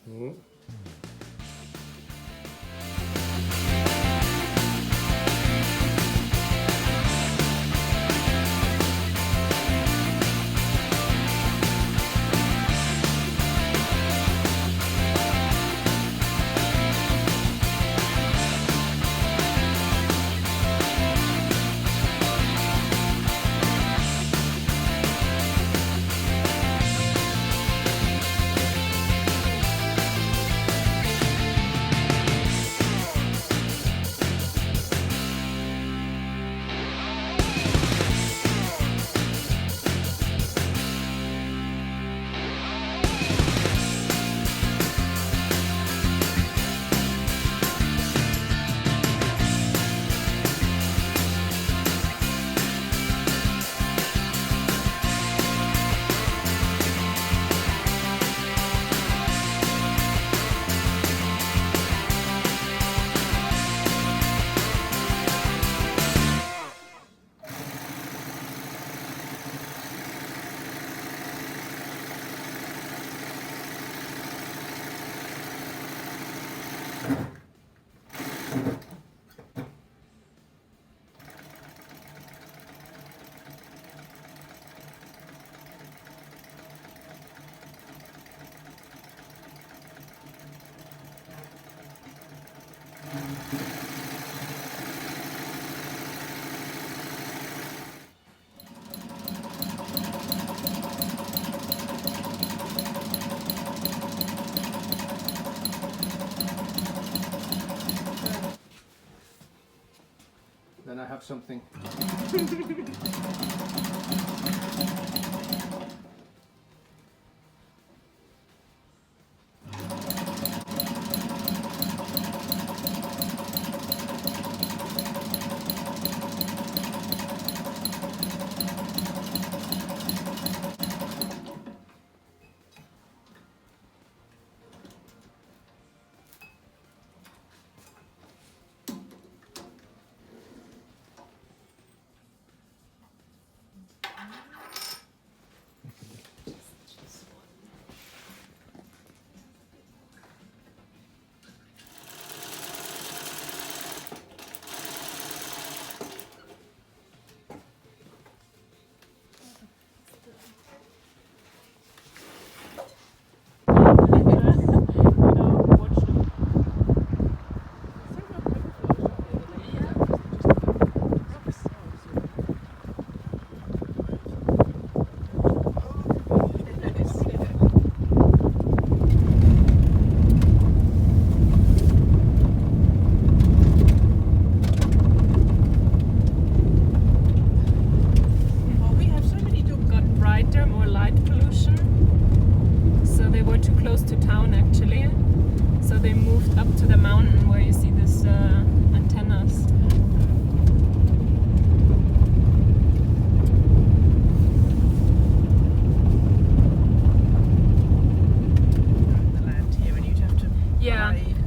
Mm. Then I have something.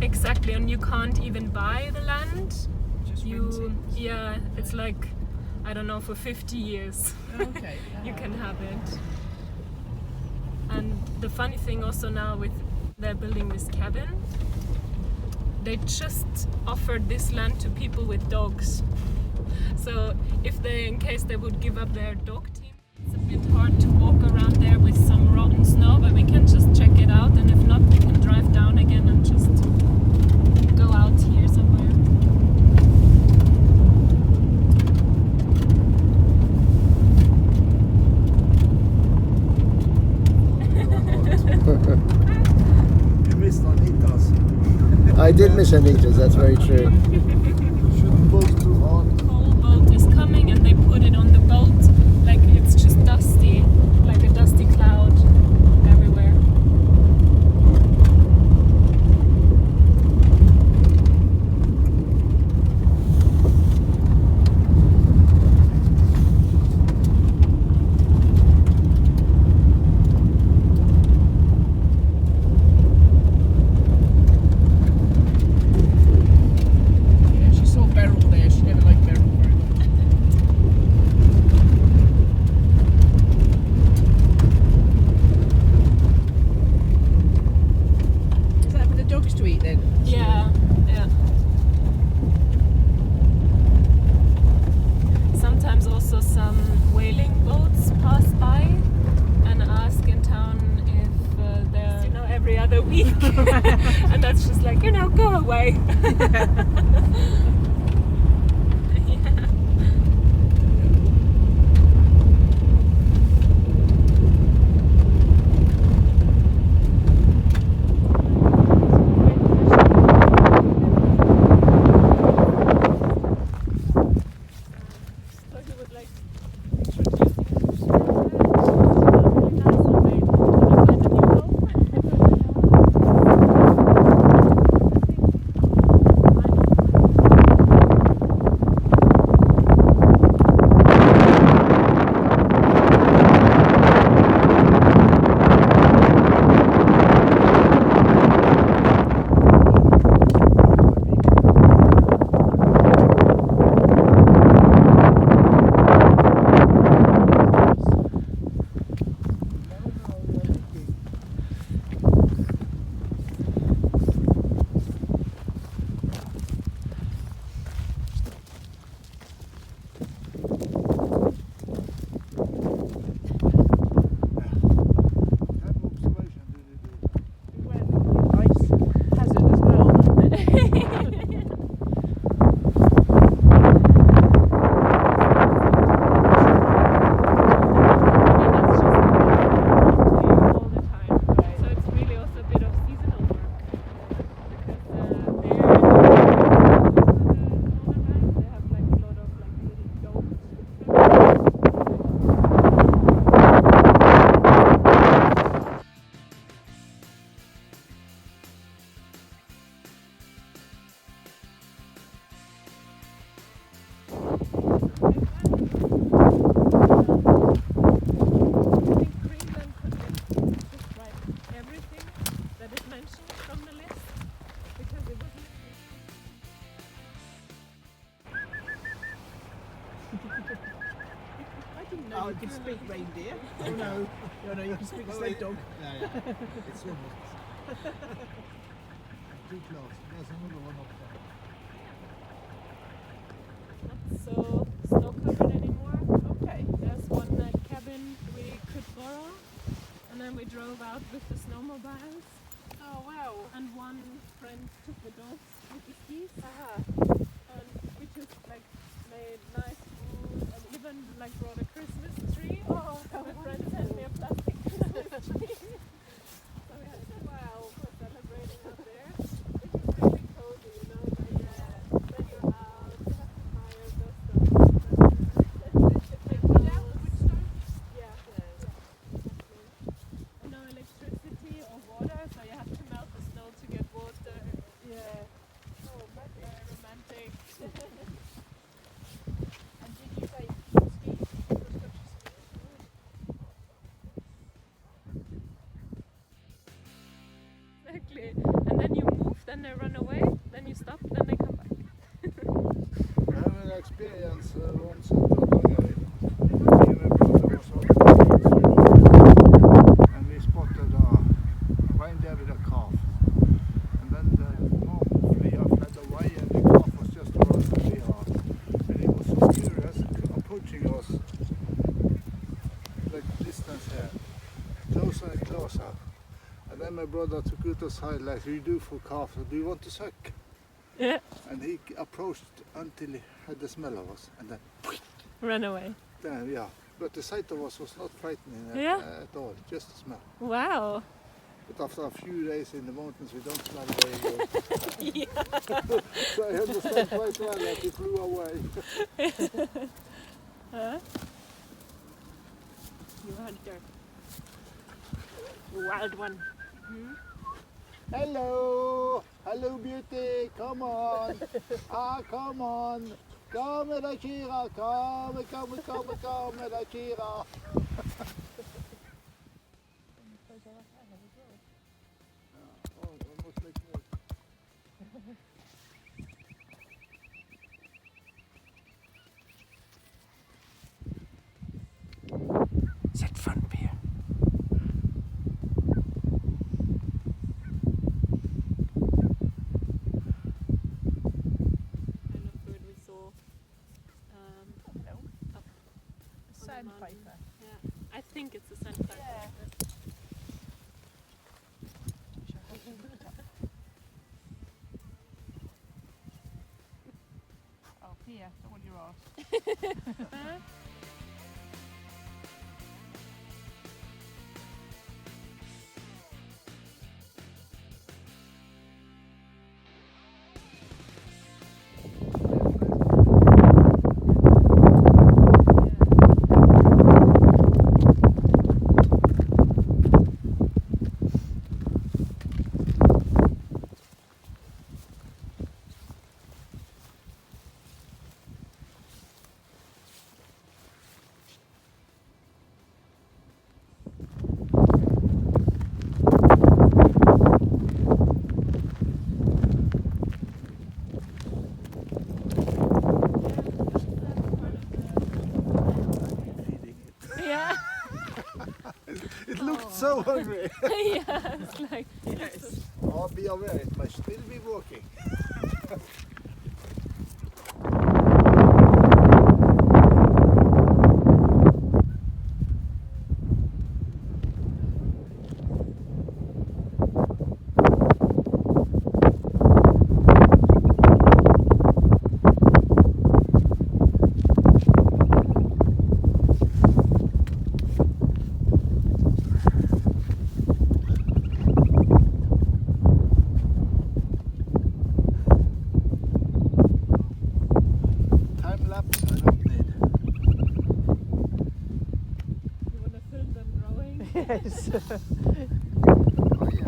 Exactly, and you can't even buy the land. Just rent it. Yeah, it's like, I don't know, for 50 years. Okay. You can have it. And the funny thing also now with they're building this cabin, they just offered this land to people with dogs. So if they, in case they would give up their dog team, it's a bit hard to walk around there with some rotten snow, but we can just check it out, and if not, we can drive down again and just go out here somewhere. You missed Anita's. I did miss Anita's, that's very true. You shouldn't post too hard. Whole boat is coming and they put it on the boat like it's just dusty, like a dusty cloud everywhere. Yeah, she saw Beryl there. She rubbish to eat then. Yeah, yeah. Sometimes also some whaling boats pass by and ask in town if they're, every other week. And that's just like, go away. Oh, you can speak reindeer. Oh no, no, you can speak sled dog. Yeah. It's almost too close. There's another one up there. Not so snow covered anymore. Okay. There's one cabin we could borrow, and then we drove out with the snowmobiles. Oh wow. And one friend took the dogs with the skis. And we just made nice food and even brought a Christmas tree. Oh, my friend sent me a plastic Christmas tree. So we had for celebrating out there. It was really cozy, when you're out, you have the fire, those stuff. And no electricity or water, so you have to melt the snow to get water. Yeah. Oh, very romantic. And did you say skis? Exactly. And then you move, then they run away, then you stop, then they come back. I have an experience once at Hardanger. Me and my brother was out and we spotted a reindeer with a calf. And then the mom flew away and the calf was just around the yard. And he was so curious, approaching us like distance here, closer and closer. And then my brother took it aside like you do for calf. Do you want to suck? Yeah. And he approached until he had the smell of us, and then Run away. yeah. But the sight of us was not frightening at all, just the smell. Wow. But after a few days in the mountains, we don't smell very good. So I understand quite well that he flew away. Huh? You hunter. Wild one. Hello, hello, beauty. Come on, come on. Come med deg, Kira. Come med deg, Kira. Set front beer. Here, don't want your ass. Yeah. It looked so hungry. Yeah, it's like Oh, be aware, it might still be walking. Time lapse, I don't need. you want to film them rowing. Yes. Oh yeah.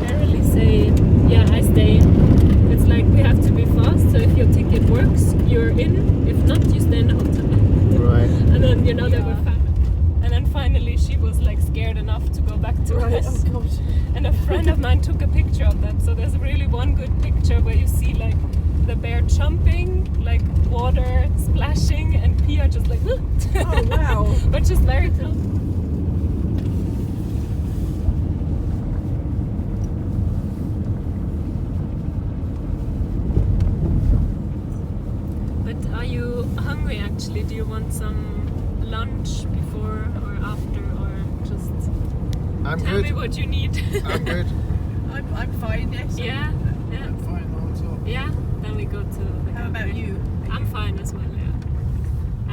Generally say, yeah, I stay. It's like we have to be fast, so if your ticket works, you're in. If not, you stay in the hotel. Right. And then, they were family. And then finally she was like scared enough to go back to us. Oh god. And a friend of mine took a picture of them. So there's really one good picture where you see like the bear jumping, like water splashing, and Pia just like, Oh wow. but just very close. But are you hungry actually? Do you want some lunch before or after, or just I'm tell me good. what you need? I'm good. I'm fine, yes. Yeah, yeah, I'm fine also. yeah. Then we go to the How about cafe. you? I'm fine as well, yeah.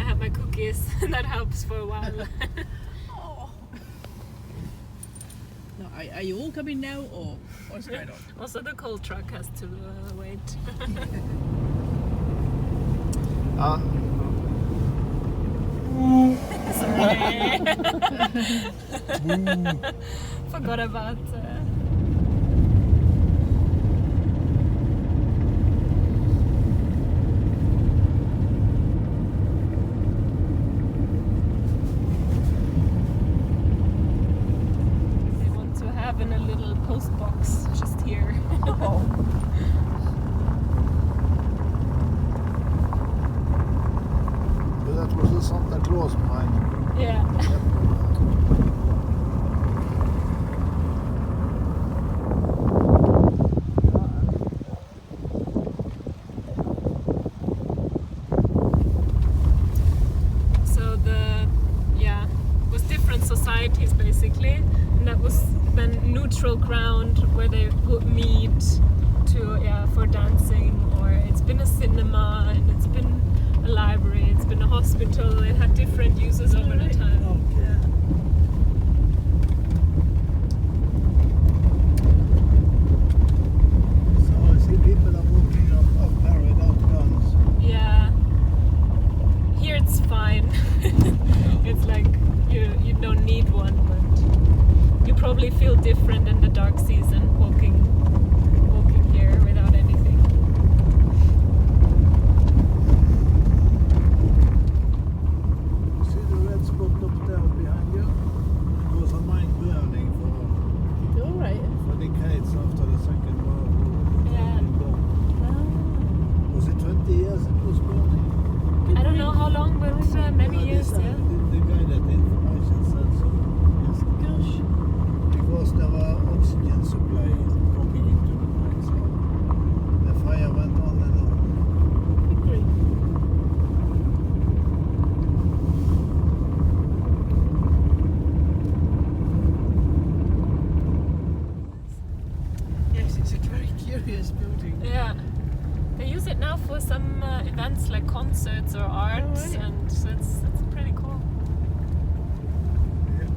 I have my cookies, and that helps for a while. Oh. No, are you all coming now or what's going on? Also, the coal truck has to wait. Sorry. Forgot about. They want to have in a little post box just here. Oh. But that was the Santa Claus behind. Yeah. So was different societies basically, and that was then neutral ground where they would meet for dancing, or it's been a cinema, and it's been a library, it's been a hospital. It had different uses over the time. Oh, yeah. So I see people are walking up there without guns. Yeah. Here it's fine. It's like you don't need one, but you probably feel different in the dark season walking here without anything. See the red spot up there behind you? many years. The guy that information said so. Yes. Gosh. Because there were oxygen supply coming into the mine, so the fire went on and on. Agree. Yes, it's a very curious building. Yeah. They use it now for some events like concerts or art, right. and so it's pretty cool. Yeah.